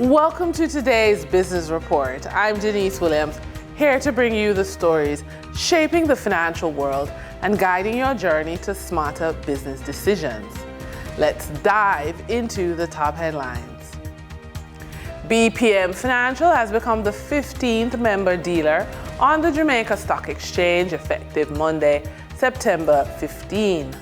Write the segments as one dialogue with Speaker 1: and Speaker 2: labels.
Speaker 1: Welcome to today's Business Report. I'm Denise Williams, here to bring you the stories shaping the financial world and guiding your journey to smarter business decisions. Let's dive into the top headlines. BPM Financial has become the 15th member dealer on the Jamaica Stock Exchange effective Monday, September 15.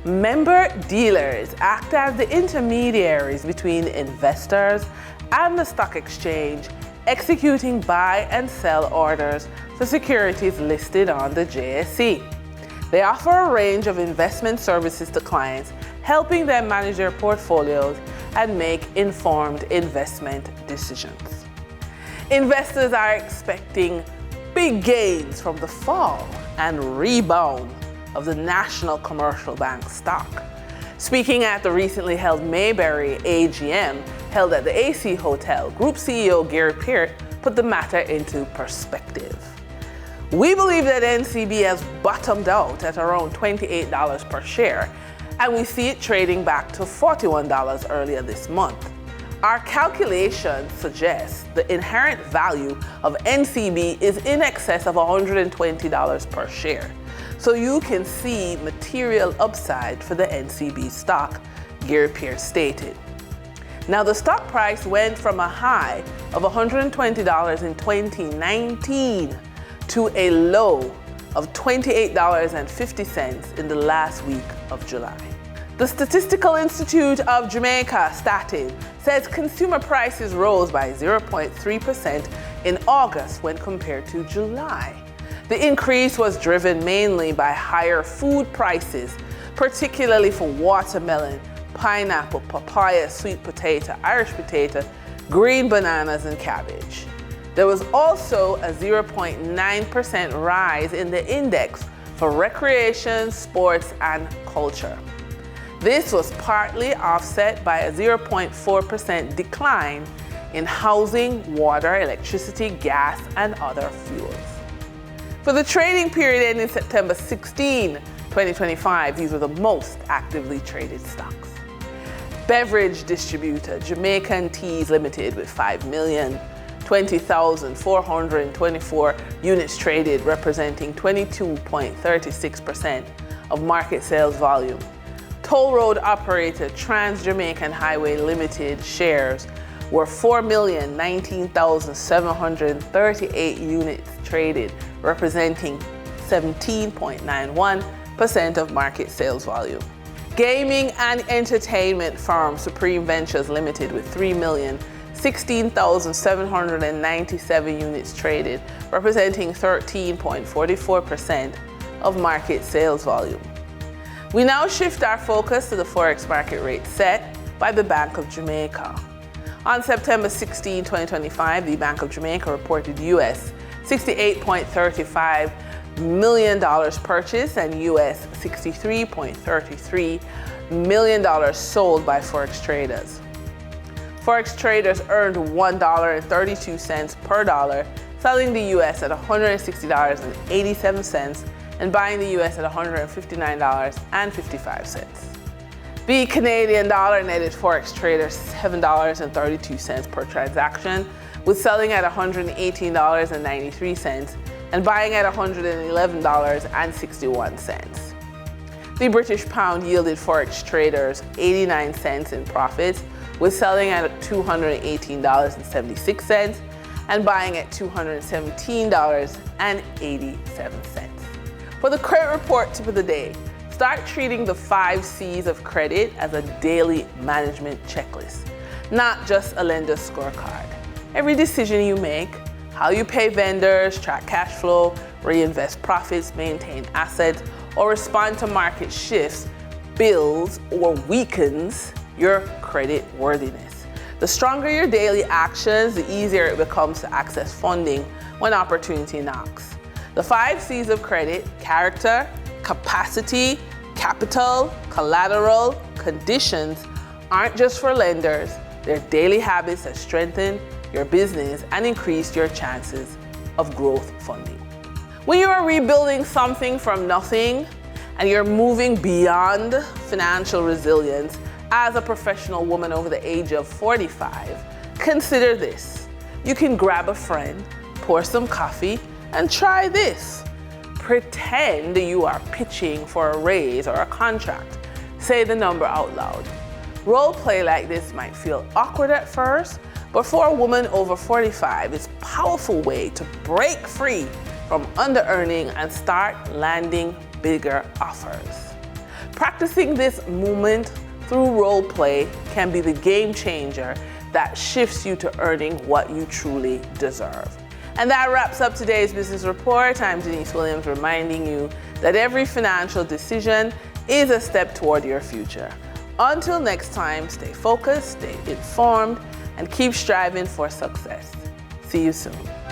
Speaker 1: Member dealers act as the intermediaries between investors and the stock exchange, executing buy and sell orders for securities listed on the JSE. They offer a range of investment services to clients, helping them manage their portfolios and make informed investment decisions. Investors are expecting big gains from the fall and rebound of the National Commercial Bank stock. Speaking at the recently held Mayberry AGM held at the AC Hotel, Group CEO Gary Peart put the matter into perspective. We believe that NCB has bottomed out at around $28 per share, and we see it trading back to $41 earlier this month. Our calculations suggest the inherent value of NCB is in excess of $120 per share. So you can see material upside for the NCB stock, Gary Peart stated. Now the stock price went from a high of $120 in 2019 to a low of $28.50 in the last week of July. The Statistical Institute of Jamaica, Statin, says consumer prices rose by 0.3% in August when compared to July. The increase was driven mainly by higher food prices, particularly for watermelon, pineapple, papaya, sweet potato, Irish potato, green bananas, and cabbage. There was also a 0.9% rise in the index for recreation, sports, and culture. This was partly offset by a 0.4% decline in housing, water, electricity, gas, and other fuels. For the trading period ending September 16, 2025, these were the most actively traded stocks. Beverage distributor Jamaican Teas Limited with 5,020,424 units traded, representing 22.36% of market sales volume. Toll road operator Trans-Jamaican Highway Limited shares were 4,019,738 units traded, representing 17.91% of market sales volume. Gaming and entertainment firm Supreme Ventures Limited with 3,016,797 units traded, representing 13.44% of market sales volume. We now shift our focus to the Forex market rate set by the Bank of Jamaica. On September 16, 2025, the Bank of Jamaica reported US $68.35 million purchased and US $63.33 million sold by Forex traders. Forex traders earned $1.32 per dollar, selling the US at $160.87 and buying the US at $159.55. The Canadian dollar netted Forex traders $7.32 per transaction, with selling at $118.93 and buying at $111.61. The British pound yielded Forex traders 89 cents in profits, with selling at $218.76 and buying at $217.87. For the credit report tip of the day, start treating the 5 C's of credit as a daily management checklist, not just a lender's scorecard. Every decision you make, how you pay vendors, track cash flow, reinvest profits, maintain assets, or respond to market shifts, builds or weakens your credit worthiness. The stronger your daily actions, the easier it becomes to access funding when opportunity knocks. The 5 C's of credit: character, capacity, capital, collateral, conditions, aren't just for lenders. They're daily habits that strengthen your business and increase your chances of growth funding. When you are rebuilding something from nothing and you're moving beyond financial resilience as a professional woman over the age of 45, Consider this. You can grab a friend, pour some coffee, and try this. Pretend you are pitching for a raise or a contract. Say the number out loud. Role play like this might feel awkward at first, but for a woman over 45, it's a powerful way to break free from under-earning and start landing bigger offers. Practicing this movement through role play can be the game changer that shifts you to earning what you truly deserve. And that wraps up today's business report. I'm Denise Williams, reminding you that every financial decision is a step toward your future. Until next time, stay focused, stay informed, and keep striving for success. See you soon.